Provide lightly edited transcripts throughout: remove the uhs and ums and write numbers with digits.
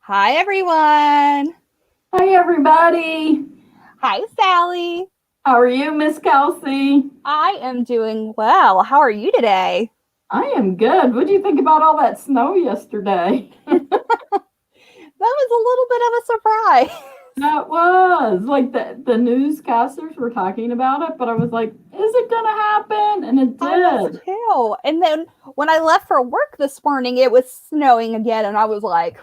Hi, everyone. Hi, everybody. Hi, Sally. How are you, Miss Kelsey? I am doing well. How are you today? I am good. What do you think about all that snow yesterday? That was a little bit of a surprise. That was like the newscasters were talking about it, but I was like, is it going to happen? And it I was did. too. And then when I left for work this morning, it was snowing again. And I was like,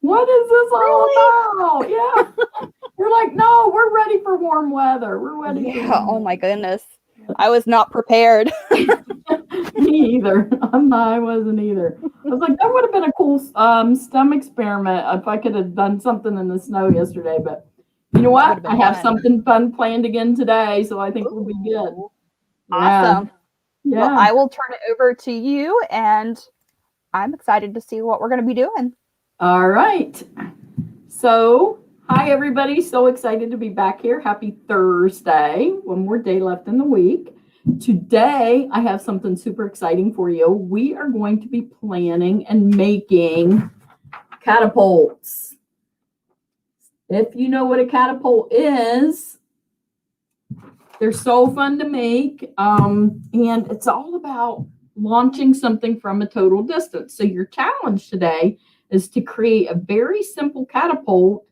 What is this all really? about? Yeah. We're like, no, we're ready for warm weather. We're ready for Yeah. warm Oh, my weather. goodness. I was not prepared. Me either. I wasn't either. I was like, that would have been a cool STEM experiment if I could have done something in the snow yesterday. But you know That would what? have I been have fun. something fun planned again today, so I think we'll be good. Ooh, Yeah, awesome. Well, yeah. I will turn it over to you, and I'm excited to see what we're going to be doing. All right. So, hi everybody. So excited to be back here. Happy Thursday. One more day left in the week. Today, I have something super exciting for you. We are going to be planning and making catapults. If you know what a catapult is, they're so fun to make. And it's all about launching something from a total distance. So, your challenge today is to create a very simple catapult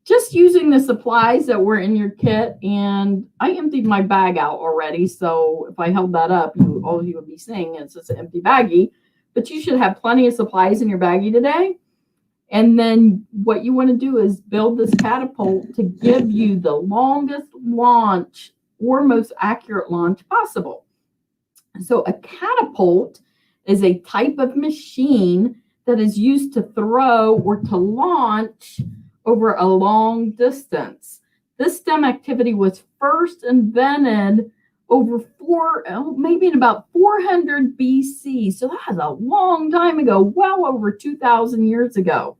just using the supplies that were in your kit. And I emptied my bag out already. So, if I held that up, all you would be seeing is it's an empty baggie. But you should have plenty of supplies in your baggie today. And then what you want to do is build this catapult to give you the longest launch or most accurate launch possible. So, a catapult is a type of machine that is used to throw or to launch over a long distance. This STEM activity was first invented maybe in about 400 BC. So, that's a long time ago, well over 2,000 years ago.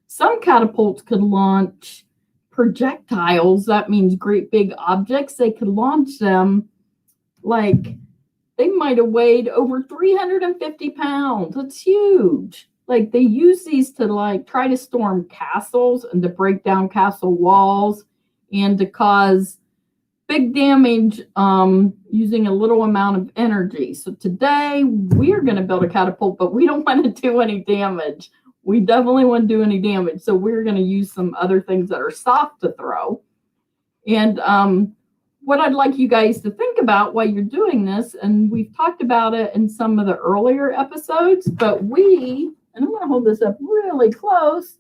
Some catapults could launch projectiles. That means great big objects. They could launch them like they might have weighed over 350 pounds. That's huge. Like they use these to like try to storm castles and to break down castle walls and to cause big damage using a little amount of energy. So today we're going to build a catapult, but we don't want to do any damage. We definitely want to do any damage. So we're going to use some other things that are soft to throw. And what I'd like you guys to think about while you're doing this, and we've talked about it in some of the earlier episodes, but and I'm going to hold this up really close,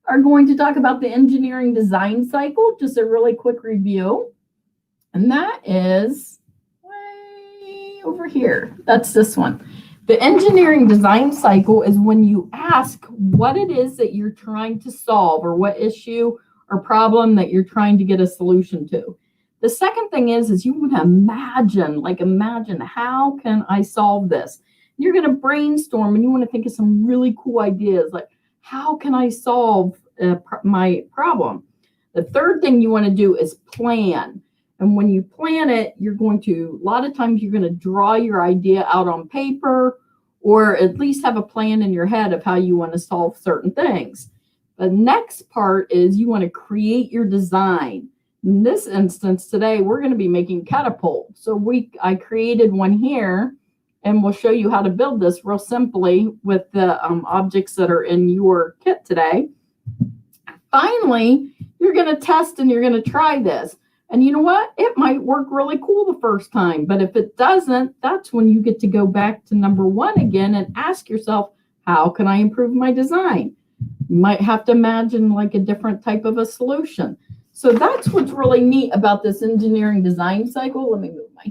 are going to talk about the engineering design cycle, just a really quick review. And that is way over here. That's this one. The engineering design cycle is when you ask what it is that you're trying to solve or what issue or problem that you're trying to get a solution to. The second thing is you want to imagine how can I solve this? You're going to brainstorm and you want to think of some really cool ideas like how can I solve my problem? The third thing you want to do is plan. And when you plan it, a lot of times you're going to draw your idea out on paper or at least have a plan in your head of how you want to solve certain things. The next part is you want to create your design. In this instance today, we're going to be making catapult. So I created one here and we'll show you how to build this real simply with the objects that are in your kit today. Finally, you're going to test and you're going to try this. And you know what? It might work really cool the first time, but if it doesn't, that's when you get to go back to number one again and ask yourself, how can I improve my design? You might have to imagine like a different type of a solution. So that's what's really neat about this engineering design cycle. Let me move my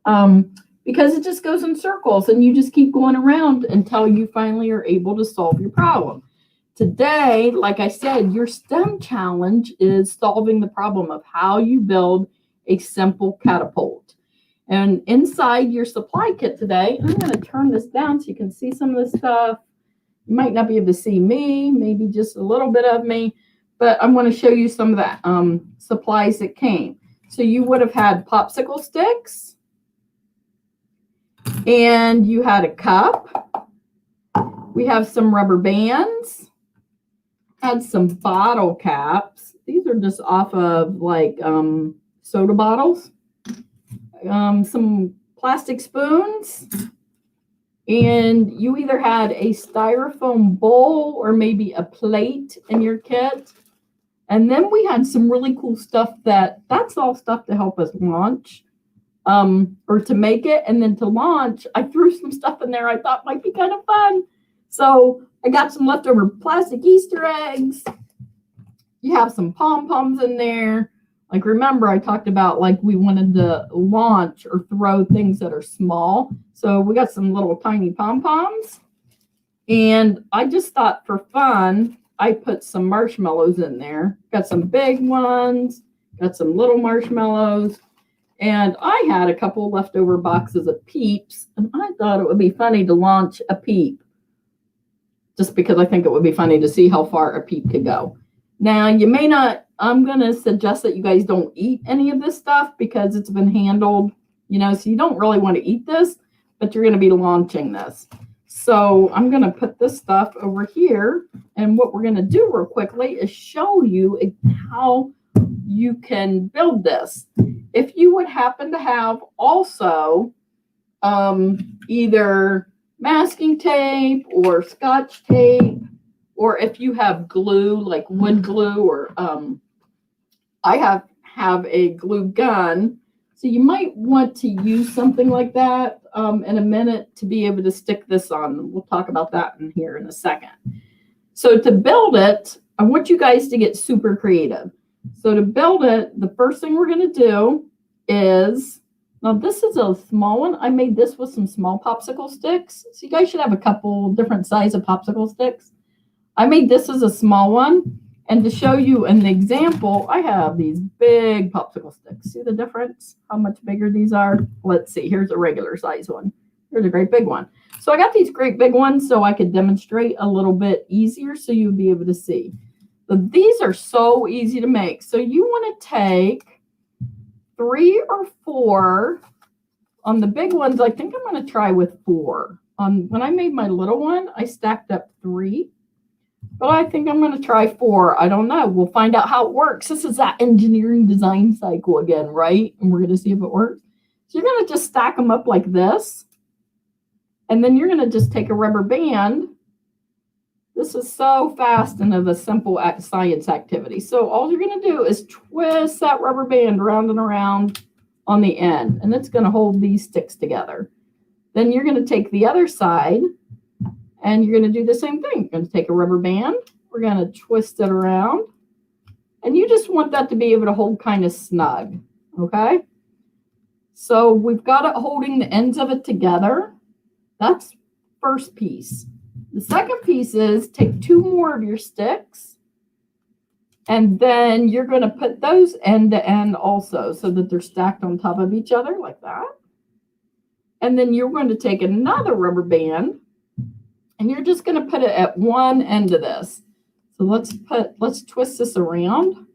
hand. Because it just goes in circles and you just keep going around until you finally are able to solve your problem. Today, like I said, your STEM challenge is solving the problem of how you build a simple catapult. And inside your supply kit today, I'm going to turn this down so you can see some of the stuff. You might not be able to see me, maybe just a little bit of me, but I'm going to show you some of the supplies that came. So you would have had popsicle sticks, and you had a cup. We have some rubber bands. had some bottle caps. These are just off of like soda bottles. Some plastic spoons. And you either had a styrofoam bowl or maybe a plate in your kit. And then we had some really cool stuff that's all stuff to help us launch or to make it. And then to launch, I threw some stuff in there I thought might be kind of fun. So I got some leftover plastic Easter eggs. You have some pom-poms in there. Like, remember, I talked about like we wanted to launch or throw things that are small. So we got some little tiny pom-poms. And I just thought for fun, I put some marshmallows in there. Got some big ones, got some little marshmallows. And I had a couple leftover boxes of Peeps. And I thought it would be funny to launch a Peep. Just because I think it would be funny to see how far a Peep could go. Now, you may not, I'm going to suggest that you guys don't eat any of this stuff because it's been handled, so you don't really want to eat this, but you're going to be launching this. So I'm going to put this stuff over here. And what we're going to do real quickly is show you how you can build this. If you would happen to have also either masking tape or Scotch tape, or if you have glue, like wood glue, or I have a glue gun. So you might want to use something like that in a minute to be able to stick this on. We'll talk about that in here in a second. So to build it, I want you guys to get super creative. So to build it, the first thing we're going to do is, now this is a small one. I made this with some small popsicle sticks. So you guys should have a couple different size of popsicle sticks. I made this as a small one. And to show you an example, I have these big popsicle sticks. See the difference? How much bigger these are? Let's see. Here's a regular size one. Here's a great big one. So I got these great big ones so I could demonstrate a little bit easier so you'd be able to see. But these are so easy to make. So you want to take 3 or 4. On the big ones, I think I'm going to try with 4. When I made my little one, I stacked up 3. But I think I'm going to try 4. I don't know. We'll find out how it works. This is that engineering design cycle again, right? And we're going to see if it works. So you're going to just stack them up like this. And then you're going to just take a rubber band. This is so fast and of a simple science activity. So all you're going to do is twist that rubber band around and around on the end. And it's going to hold these sticks together. Then you're going to take the other side. And you're going to do the same thing. You're going to take a rubber band. We're going to twist it around. And you just want that to be able to hold kind of snug. Okay? So we've got it holding the ends of it together. That's first piece. The second piece is take 2 more of your sticks. And then you're going to put those end to end also so that they're stacked on top of each other like that. And then you're going to take another rubber band. And you're just going to put it at one end of this. So let's twist this around.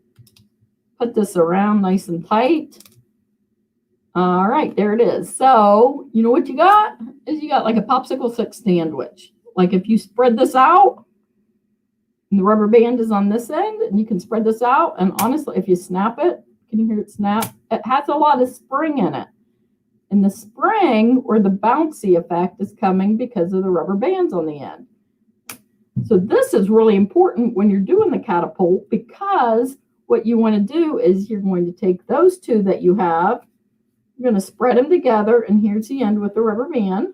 Put this around nice and tight. All right, there it is. So you know what you got? Is you got like a popsicle stick sandwich. Like if you spread this out, and the rubber band is on this end, and you can spread this out. And honestly, if you snap it, can you hear it snap? It has a lot of spring in it. And the spring or the bouncy effect is coming because of the rubber bands on the end. So this is really important when you're doing the catapult because what you want to do is you're going to take those 2 that you have, you're going to spread them together, and here's the end with the rubber band.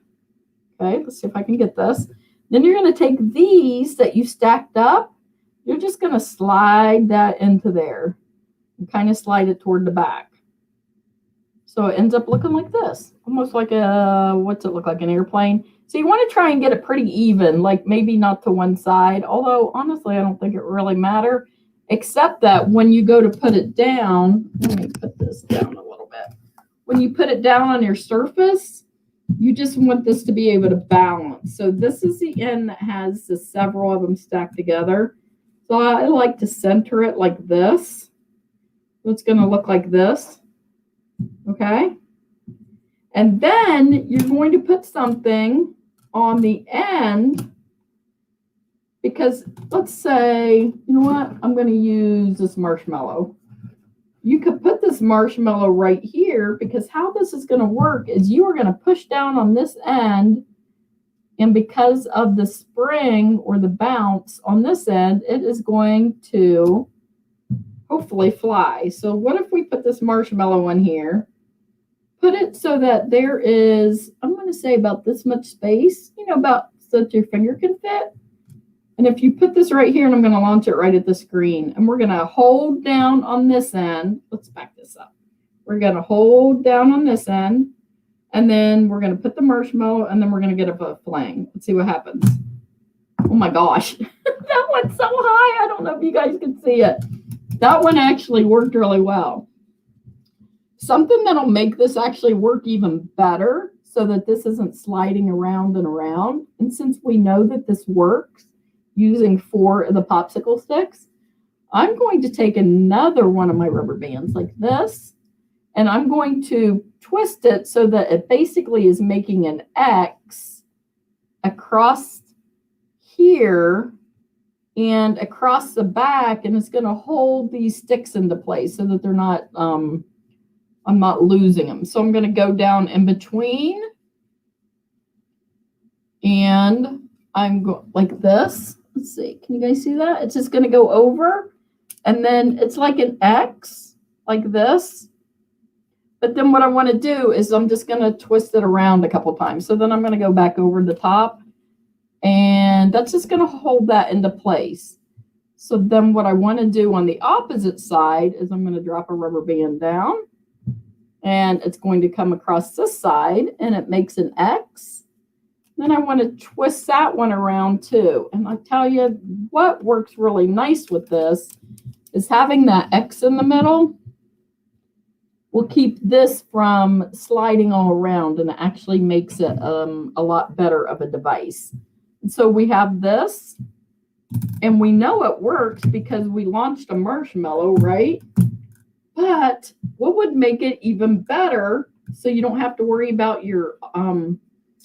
Okay, let's see if I can get this. Then you're going to take these that you stacked up, you're just going to slide that into there and kind of slide it toward the back. So it ends up looking like this, almost like what's it look like, an airplane? So you want to try and get it pretty even, like maybe not to one side, although honestly, I don't think it really matters, except that when you go to put it down, let me put this down a little bit. When you put it down on your surface, you just want this to be able to balance. So this is the end that has the several of them stacked together. So I like to center it like this. So it's going to look like this. Okay, and then you're going to put something on the end because let's say, you know what? I'm going to use this marshmallow. You could put this marshmallow right here, because how this is going to work is you are going to push down on this end, and because of the spring or the bounce on this end, it is going to hopefully fly. So what if we put this marshmallow in here, put it so that there is, I'm going to say about this much space, about so that your finger can fit. And if you put this right here, and I'm going to launch it right at the screen, and we're going to hold down on this end. Let's back this up. We're going to hold down on this end, and then we're going to put the marshmallow, and then we're going to get a fling. Let's see what happens. Oh my gosh, that went so high. I don't know if you guys can see it. That one actually worked really well. Something that'll make this actually work even better, so that this isn't sliding around and around. And since we know that this works using 4 of the popsicle sticks, I'm going to take another one of my rubber bands like this, and I'm going to twist it so that it basically is making an X across here and across the back, and it's going to hold these sticks into place so that they're not, I'm not losing them. So I'm going to go down in between, and I'm going like this. Let's see. Can you guys see that? It's just going to go over, and then it's like an X like this. But then what I want to do is I'm just going to twist it around a couple times. So then I'm going to go back over the top, and that's just going to hold that into place. So then what I want to do on the opposite side is I'm going to drop a rubber band down, and it's going to come across this side, and it makes an X. Then I want to twist that one around too. And I tell you what works really nice with this is having that X in the middle will keep this from sliding all around, and it actually makes it a lot better of a device. And so we have this, and we know it works because we launched a marshmallow, right? But what would make it even better, so you don't have to worry about your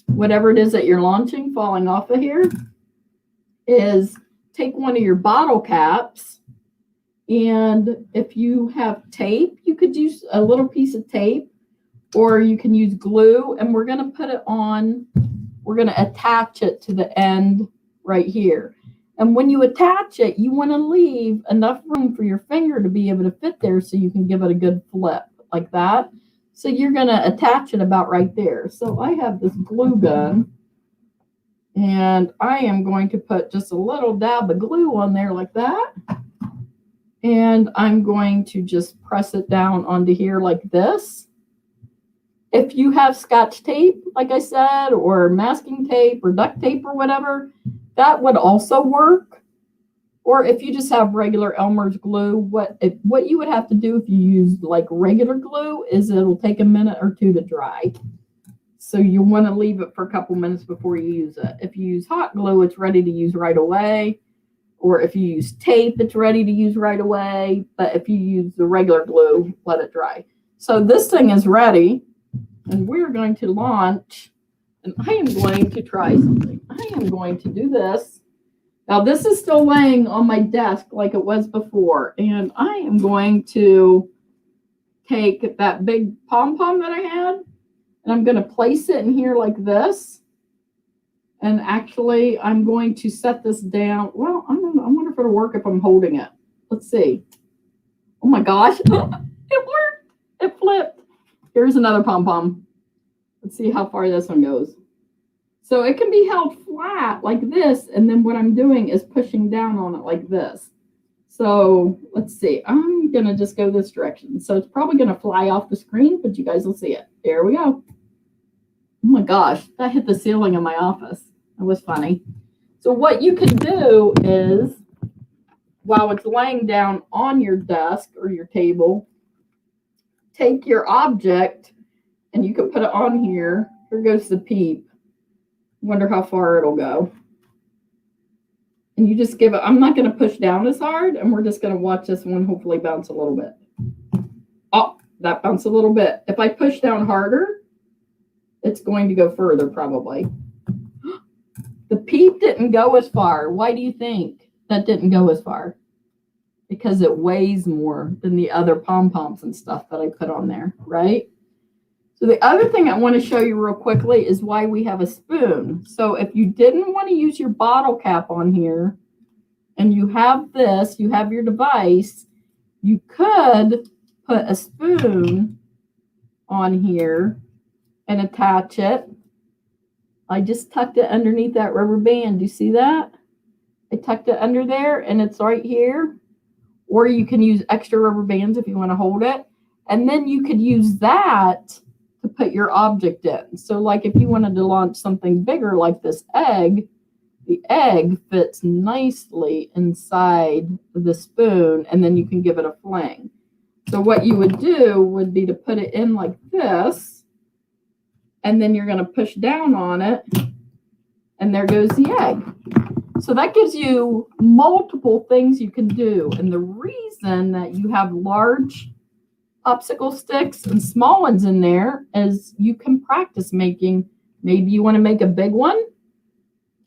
whatever it is that you're launching falling off of here, is take one of your bottle caps, and if you have tape, you could use a little piece of tape, or you can use glue, and we're going to put it on, we're going to attach it to the end right here. And when you attach it, you want to leave enough room for your finger to be able to fit there so you can give it a good flip like that. So you're going to attach it about right there. So I have this glue gun, and I am going to put just a little dab of glue on there like that. And I'm going to just press it down onto here like this. If you have Scotch tape, like I said, or masking tape or duct tape or whatever, that would also work. Or if you just have regular Elmer's glue, what you would have to do if you use like regular glue is it'll take a minute or two to dry. So you want to leave it for a couple minutes before you use it. If you use hot glue, it's ready to use right away. Or if you use tape, it's ready to use right away. But if you use the regular glue, let it dry. So this thing is ready, and we're going to launch, and I am going to try something. I am going to do this. Now, this is still laying on my desk like it was before, and I am going to take that big pom-pom that I had, and I'm going to place it in here like this. And actually, I'm going to set this down. Well, I don't know. I wonder if it'll work if I'm holding it. Let's see. Oh my gosh. It worked. It flipped. Here's another pom-pom. Let's see how far this one goes. So it can be held flat like this. And then what I'm doing is pushing down on it like this. So let's see. I'm going to just go this direction. So it's probably going to fly off the screen, but you guys will see it. There we go. Oh my gosh. That hit the ceiling of my office. It was funny. So what you can do is, while it's laying down on your desk or your table, take your object and you can put it on here. Here goes the peep. Wonder how far it'll go. And you just give it, I'm not going to push down as hard, and we're just going to watch this one hopefully bounce a little bit. Oh, that bounced a little bit. If I push down harder, it's going to go further probably. The peep didn't go as far. Why do you think that didn't go as far? Because it weighs more than the other pom-poms and stuff that I put on there, right? So the other thing I want to show you real quickly is why we have a spoon. So if you didn't want to use your bottle cap on here, and you have this, you have your device, you could put a spoon on here and attach it. I just tucked it underneath that rubber band. Do you see that? I tucked it under there and it's right here. Or you can use extra rubber bands if you want to hold it. And then you could use that to put your object in. So like if you wanted to launch something bigger like this egg, the egg fits nicely inside the spoon and then you can give it a fling. So what you would do would be to put it in like this, and then you're going to push down on it, and there goes the egg. So that gives you multiple things you can do. And the reason that you have large popsicle sticks and small ones in there is you can practice making. Maybe you want to make a big one.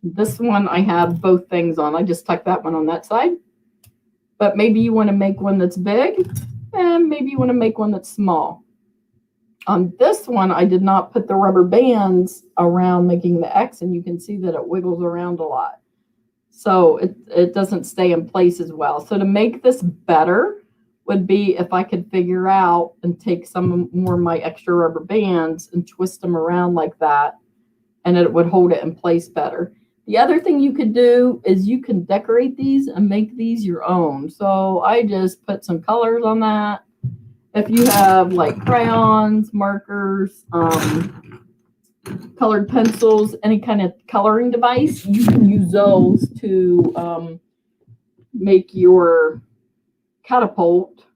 This one I have both things on. I just tucked that one on that side. But maybe you want to make one that's big, and maybe you want to make one that's small. On this one, I did not put the rubber bands around making the X, and you can see that it wiggles around a lot. So it doesn't stay in place as well. So to make this better would be if I could figure out and take some more of my extra rubber bands and twist them around like that, and it would hold it in place better. The other thing you could do is you can decorate these and make these your own. So I just put some colors on that. If you have like crayons, markers, colored pencils, any kind of coloring device, you can use those to make your catapult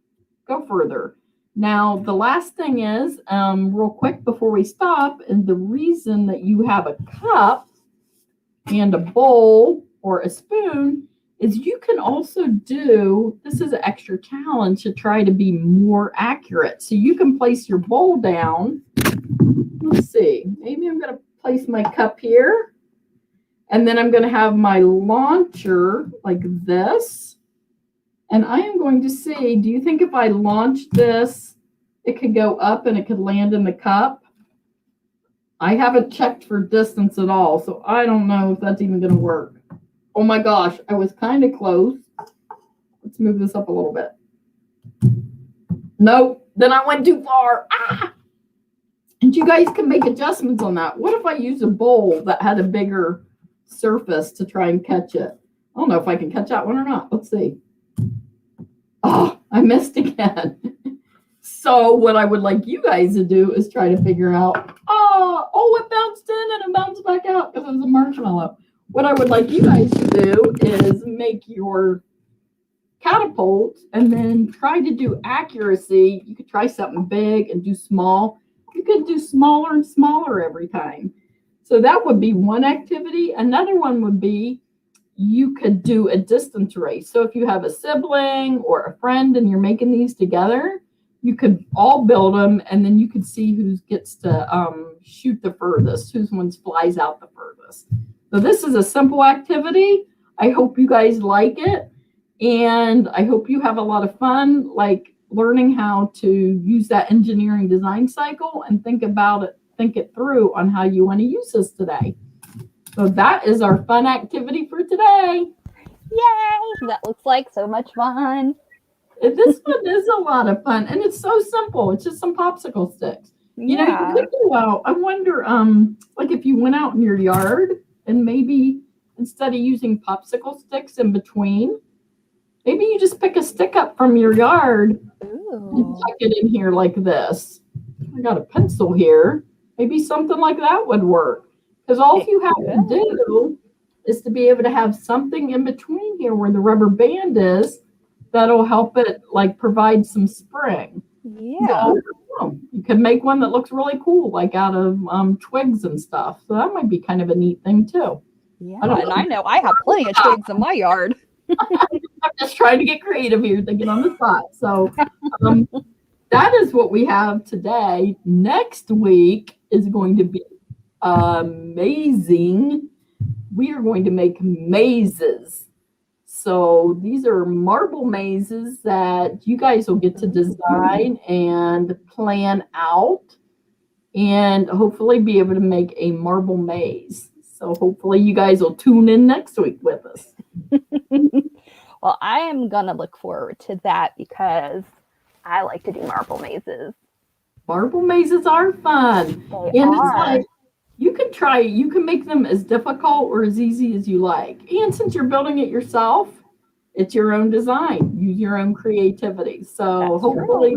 go further. Now, the last thing is, real quick before we stop, and the reason that you have a cup and a bowl or a spoon is you can also do, this is an extra challenge to try to be more accurate. So you can place your bowl down. Let's see, maybe I'm going to place my cup here, and then I'm going to have my launcher like this. And I am going to see, do you think if I launch this, it could go up and it could land in the cup? I haven't checked for distance at all, so I don't know if that's even going to work. Oh my gosh, I was kind of close. Let's move this up a little bit. Nope, then I went too far. Ah! And you guys can make adjustments on that. What if I use a bowl that had a bigger surface to try and catch it? I don't know if I can catch that one or not. Let's see. Oh, I missed again. So what I would like you guys to do is try to figure out, it bounced in and it bounced back out because it was a marshmallow. What I would like you guys to do is make your catapult and then try to do accuracy. You could try something big and do small. You could do smaller and smaller every time. So that would be one activity. Another one would be you could do a distance race. So if you have a sibling or a friend and you're making these together, you could all build them, and then you could see who gets to shoot the furthest, whose one flies out the furthest. So this is a simple activity. I hope you guys like it, and I hope you have a lot of fun, like learning how to use that engineering design cycle and think it through on how you want to use this today. So that is our fun activity for today. Yay! That looks like so much fun. This one is a lot of fun, and it's so simple. It's just some popsicle sticks. You know, you could go out. I wonder, like if you went out in your yard and maybe instead of using popsicle sticks in between, maybe you just pick a stick up from your yard and tuck it in here like this. I got a pencil here. Maybe something like that would work. Because all you have to do is to be able to have something in between here where the rubber band is that'll help it like provide some spring. Yeah. So, you could make one that looks really cool, like out of twigs and stuff. So that might be kind of a neat thing too. Yeah, I know I have plenty of twigs in my yard. I'm just trying to get creative here, thinking on the spot. So that is what we have today. Next week is going to be amazing. we are going to make mazes. So these are marble mazes that you guys will get to design and plan out and hopefully be able to make a marble maze. So hopefully you guys will tune in next week with us. Well, I am going to look forward to that because I like to do marble mazes. Marble mazes are fun. They and are. It's like you can make them as difficult or as easy as you like. And since you're building it yourself, it's your own design. Use your own creativity. So That's hopefully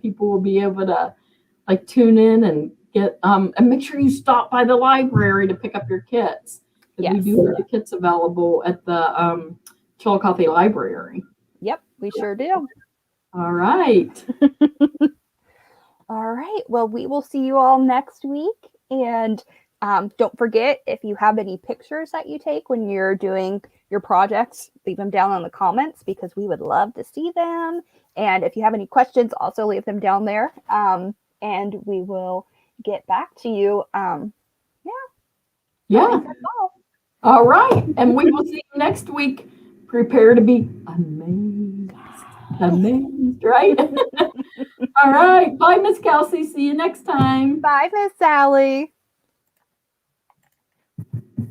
people will be able to like tune in and get and make sure you stop by the library to pick up your kits. Because we do have the kits available at the Chillicothe Library. Yep, we sure do. All right. All right. Well, we will see you all next week. And don't forget, if you have any pictures that you take when you're doing your projects, leave them down in the comments because we would love to see them. And if you have any questions, also leave them down there. And we will get back to you. Yeah. All right. And we will see you next week. Prepare to be amazed. Amazed, right? All right. Bye, Miss Kelsey. See you next time. Bye, Miss Sally.